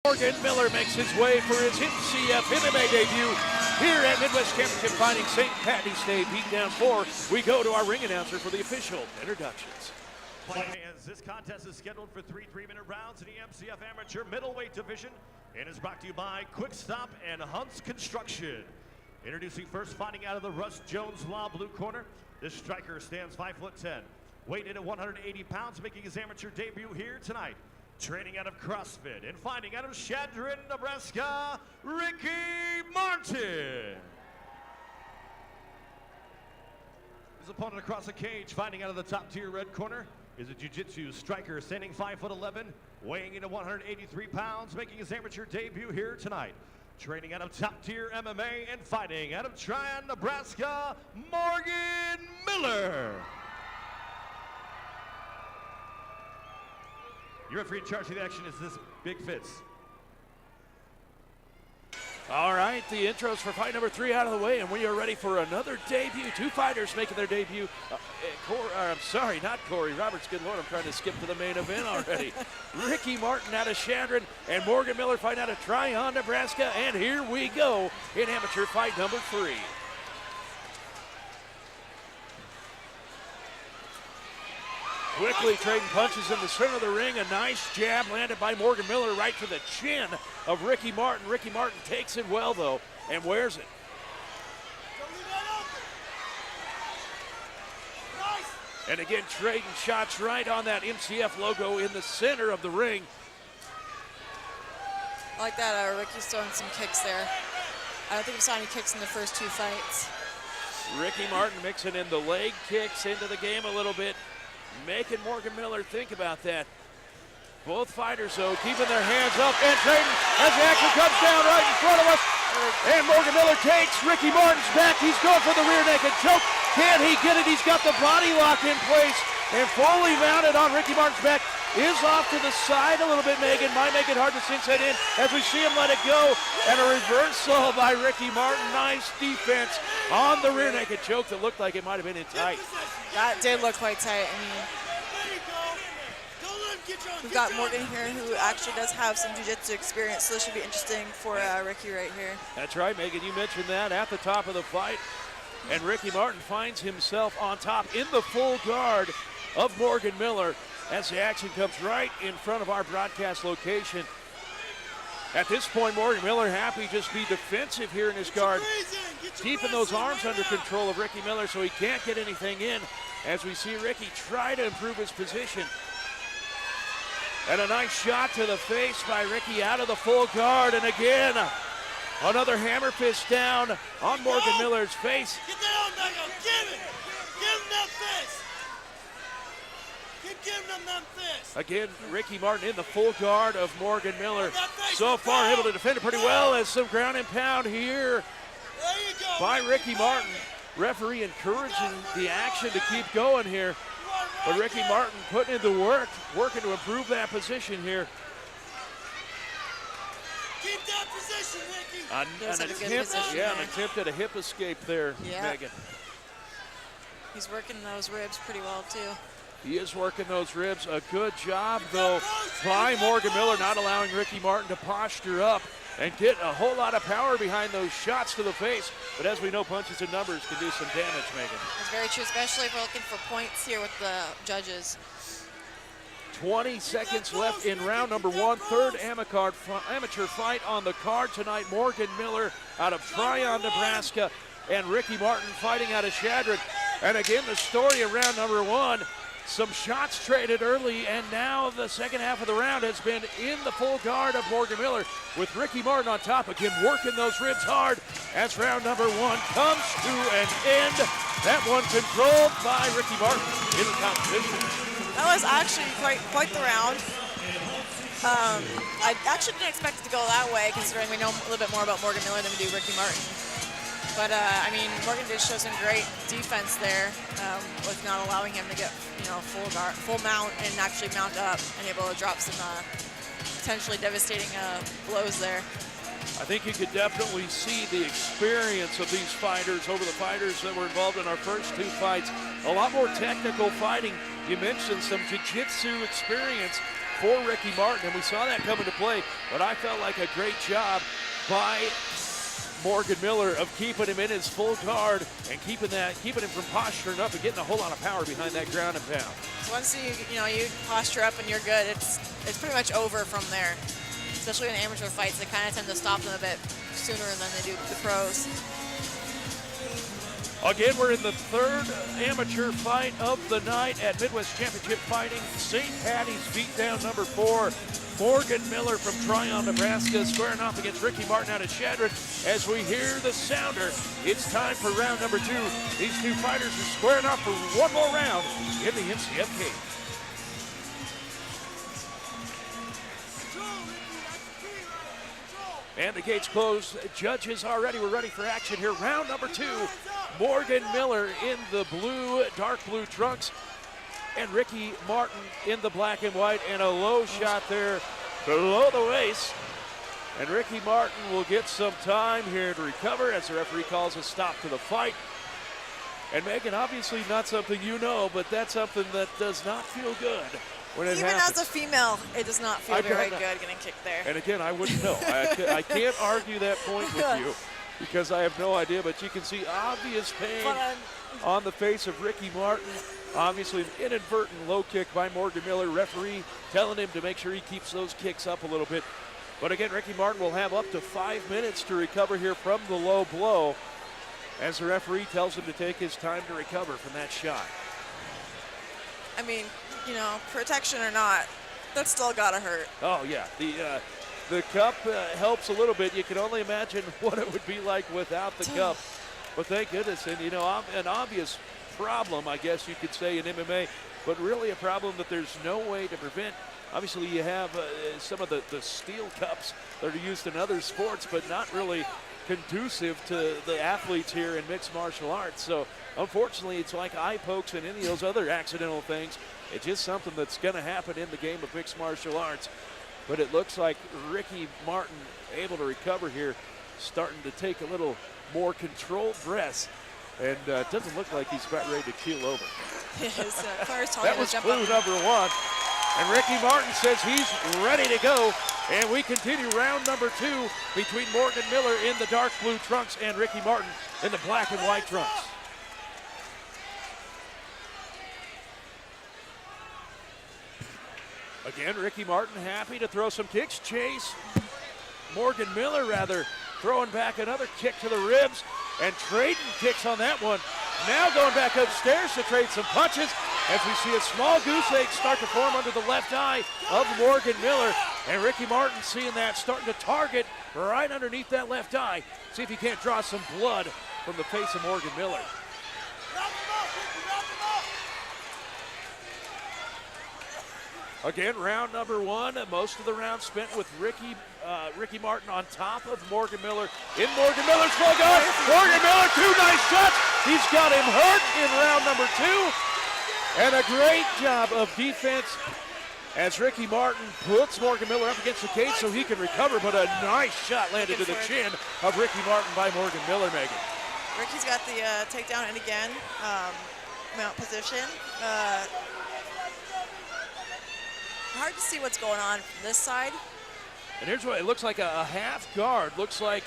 Morgan Miller makes his way for his MCF MMA debut here at Midwest Championship Fighting St. Patty's Day Beatdown 4. We go to our ring announcer for the official introductions. Fans, this contest is scheduled for 3 3-minute rounds in the MCF Amateur Middleweight Division and is brought to you by Quick Stop and Hunt's Construction. Introducing first, fighting out of the Russ Jones Law blue corner. This striker stands 5'10", weighed in at 180 pounds, making his amateur debut here tonight. Training out of CrossFit and fighting out of Chadron, Nebraska, Ricky Martin. His opponent across the cage, fighting out of the top-tier red corner, is a jiu-jitsu striker standing 5'11", weighing in at 183 pounds, making his amateur debut here tonight. Training out of top-tier MMA and fighting out of Tryon, Nebraska, Morgan Miller. Your referee in charge of the action is this Big Fitz. All right, the intros for fight number 3 out of the way, and we are ready for another debut. 2 fighters making their debut. I'm sorry, not Corey Roberts. Good Lord, I'm trying to skip to the main event already. Ricky Martin out of Chadron and Morgan Miller fighting out of Tryon, Nebraska. And here we go in amateur fight number 3. Quickly trading punches in the center of the ring. A nice jab landed by Morgan Miller right to the chin of Ricky Martin. Ricky Martin takes it well, though, and wears it. And again, trading shots right on that MCF logo in the center of the ring. I like that Ricky's throwing some kicks there. I don't think we saw any kicks in the first 2 fights. Ricky Martin mixing in the leg kicks into the game a little bit, making Morgan Miller think about that. Both fighters, though, keeping their hands up and trading as the action comes down right in front of us. And Morgan Miller takes Ricky Martin's back. He's going for the rear naked choke. Can he get it? He's got the body lock in place and fully mounted on Ricky Martin's back. Is off to the side a little bit, Megan. Might make it hard to sink that in as we see him let it go. And a reversal by Ricky Martin. Nice defense on the rear naked choke that looked like it might have been in tight. That did look quite tight. I mean, we've got Morgan here who actually does have some jiu-jitsu experience, so this should be interesting for Ricky right here. That's right, Megan. You mentioned that at the top of the fight. And Ricky Martin finds himself on top in the full guard of Morgan Miller as the action comes right in front of our broadcast location. At this point, Morgan Miller happy just be defensive here in his guard, keeping those arms under control of Ricky Miller so he can't get anything in as we see Ricky try to improve his position. And a nice shot to the face by Ricky out of the full guard. And again, another hammer fist down on Morgan Miller's face. Get that on, Michael. Give it. Give him that fist. Keep giving him that fist. Again, Ricky Martin in the full guard of Morgan Miller. So far able to defend it pretty well as some ground and pound here by Ricky Martin. Referee encouraging the action to keep going here. But Ricky Martin putting in the work, working to improve that position here. Keep that position, Ricky. An attempt at a hip escape there, Megan. He's working those ribs pretty well, too. He is working those ribs. A good job, though, by Morgan Miller, not allowing Ricky Martin to posture up and get a whole lot of power behind those shots to the face. But as we know, punches and numbers can do some damage, Megan. That's very true, especially if we're looking for points here with the judges. 20 seconds left in round number 1. Third amateur fight on the card tonight. Morgan Miller out of Tryon, Nebraska, and Ricky Martin fighting out of Chadron. And again, the story of round number 1. Some shots traded early, and now the second half of the round has been in the full guard of Morgan Miller with Ricky Martin on top, again working those ribs hard as round number 1 comes to an end. That one controlled by Ricky Martin in the competition. That was actually quite the round. I actually didn't expect it to go that way, considering we know a little bit more about Morgan Miller than we do Ricky Martin. But I mean, Morgan did show some great defense there, with not allowing him to get full mount and actually mount up and able to drop some potentially devastating blows there. I think you could definitely see the experience of these fighters over the fighters that were involved in our first 2 fights. A lot more technical fighting. You mentioned some jiu-jitsu experience for Ricky Martin, and we saw that come into play, but I felt like a great job by Morgan Miller of keeping him in his full guard and keeping him from posturing up and getting a whole lot of power behind that ground and pound. So once you posture up and you're good, it's pretty much over from there. Especially in amateur fights, they kind of tend to stop them a bit sooner than they do the pros. Again, we're in the third amateur fight of the night at Midwest Championship Fighting. St. Patty's beatdown number 4. Morgan Miller from Tryon, Nebraska, squaring off against Ricky Martin out of Shadron. As we hear the sounder, it's time for round number 2. These two fighters are squaring off for one more round in the MCF cage. And the gates closed. Judges are ready. We're ready for action here. Round number 2. Morgan Miller in the blue, dark blue trunks, and Ricky Martin in the black and white, and a low shot there below the waist. And Ricky Martin will get some time here to recover as the referee calls a stop to the fight. And Megan, obviously not something you know, but that's something that does not feel good when it Even happens. as a female, it does not feel very good getting kicked there. And again, I wouldn't know. I can't argue that point with you because I have no idea, but you can see obvious pain on the face of Ricky Martin. Obviously, an inadvertent low kick by Morgan Miller. Referee telling him to make sure he keeps those kicks up a little bit. But again, Ricky Martin will have up to 5 minutes to recover here from the low blow as the referee tells him to take his time to recover from that shot. I mean, protection or not, that's still gotta hurt. Oh yeah, the cup helps a little bit. You can only imagine what it would be like without the cup. But thank goodness, and an obvious problem, I guess you could say, in MMA, but really a problem that there's no way to prevent. Obviously, you have some of the steel cups that are used in other sports, but not really conducive to the athletes here in mixed martial arts. So unfortunately, it's like eye pokes and any of those other accidental things. It's just something that's going to happen in the game of mixed martial arts. But it looks like Ricky Martin able to recover here, starting to take a little more controlled breaths. And it doesn't look like he's about ready to keel over. That was clue number 1. And Ricky Martin says he's ready to go. And we continue round number 2 between Morgan Miller in the dark blue trunks and Ricky Martin in the black and white trunks. Again, Ricky Martin happy to throw some kicks. Morgan Miller throwing back another kick to the ribs and trading kicks on that one. Now going back upstairs to trade some punches as we see a small goose egg start to form under the left eye of Morgan Miller. And Ricky Martin seeing that starting to target right underneath that left eye. See if he can't draw some blood from the face of Morgan Miller. Again, round number 1. Most of the round spent with Ricky Martin on top of Morgan Miller. In Morgan Miller's full guard. Morgan Miller, 2 nice shots. He's got him hurt in round number 2. And a great job of defense as Ricky Martin puts Morgan Miller up against the cage so he can recover. But a nice shot landed to the chin of Ricky Martin by Morgan Miller, Megan. Ricky's got the takedown, and again, mount position. Hard to see what's going on from this side. And here's what it looks like, a half guard. Looks like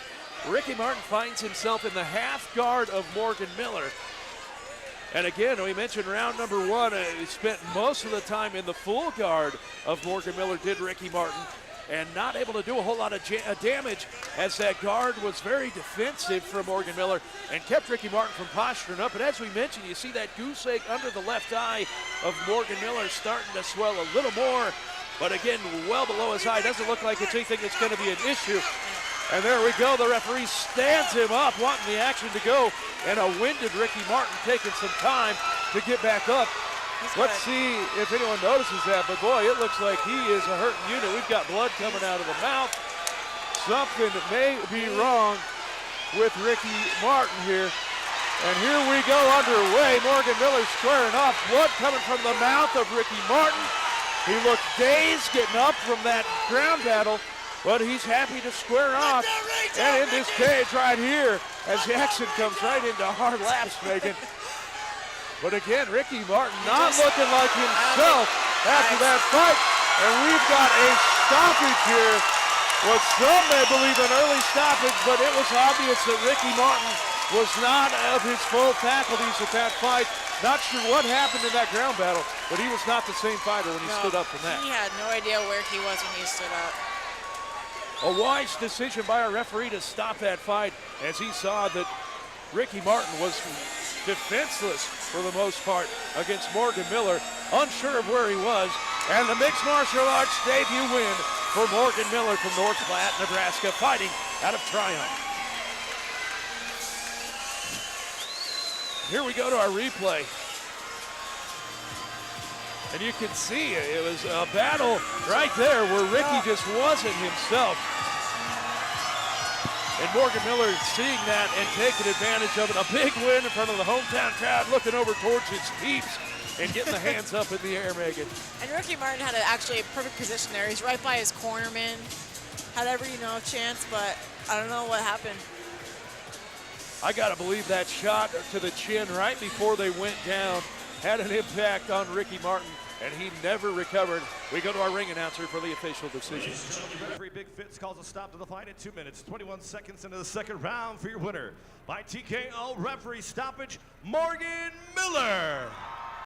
Ricky Martin finds himself in the half guard of Morgan Miller. And again, we mentioned round number 1, he spent most of the time in the full guard of Morgan Miller, did Ricky Martin, and not able to do a whole lot of damage as that guard was very defensive for Morgan Miller and kept Ricky Martin from posturing up. And as we mentioned, you see that goose egg under the left eye of Morgan Miller starting to swell a little more. But again, well below his eye. Doesn't look like it's anything that's going to be an issue. And there we go. The referee stands him up, wanting the action to go. And a winded Ricky Martin taking some time to get back up. Let's see if anyone notices that. But boy, it looks like he is a hurting unit. We've got blood coming out of the mouth. Something may be wrong with Ricky Martin here. And here we go underway. Morgan Miller squaring off. Blood coming from the mouth of Ricky Martin. He looked dazed getting up from that ground battle, but he's happy to square off. And in this cage right here, as the action comes right into hard laps, Megan. But again, Ricky Martin not looking like himself after that fight. And we've got a stoppage here. What some may believe an early stoppage, but it was obvious that Ricky Martin was not of his full faculties at that fight. Not sure what happened in that ground battle, but he was not the same fighter when he stood up from that. He had no idea where he was when he stood up. A wise decision by our referee to stop that fight as he saw that Ricky Martin was defenseless for the most part against Morgan Miller, unsure of where he was. And the mixed martial arts debut win for Morgan Miller from North Platte, Nebraska, fighting out of Triumph. Here we go to our replay. And you can see it was a battle right there where Ricky just wasn't himself. And Morgan Miller seeing that and taking advantage of it. A big win in front of the hometown crowd, looking over towards his peeps and getting the hands up in the air, Megan. And Ricky Martin had actually a perfect position there. He's right by his cornerman. Had every, chance, but I don't know what happened. I got to believe that shot to the chin right before they went down had an impact on Ricky Martin, and he never recovered. We go to our ring announcer for the official decision. Referee Big Fitz calls a stop to the fight at 2 minutes, 21 seconds into the second round for your winner. By TKO referee stoppage, Morgan Miller.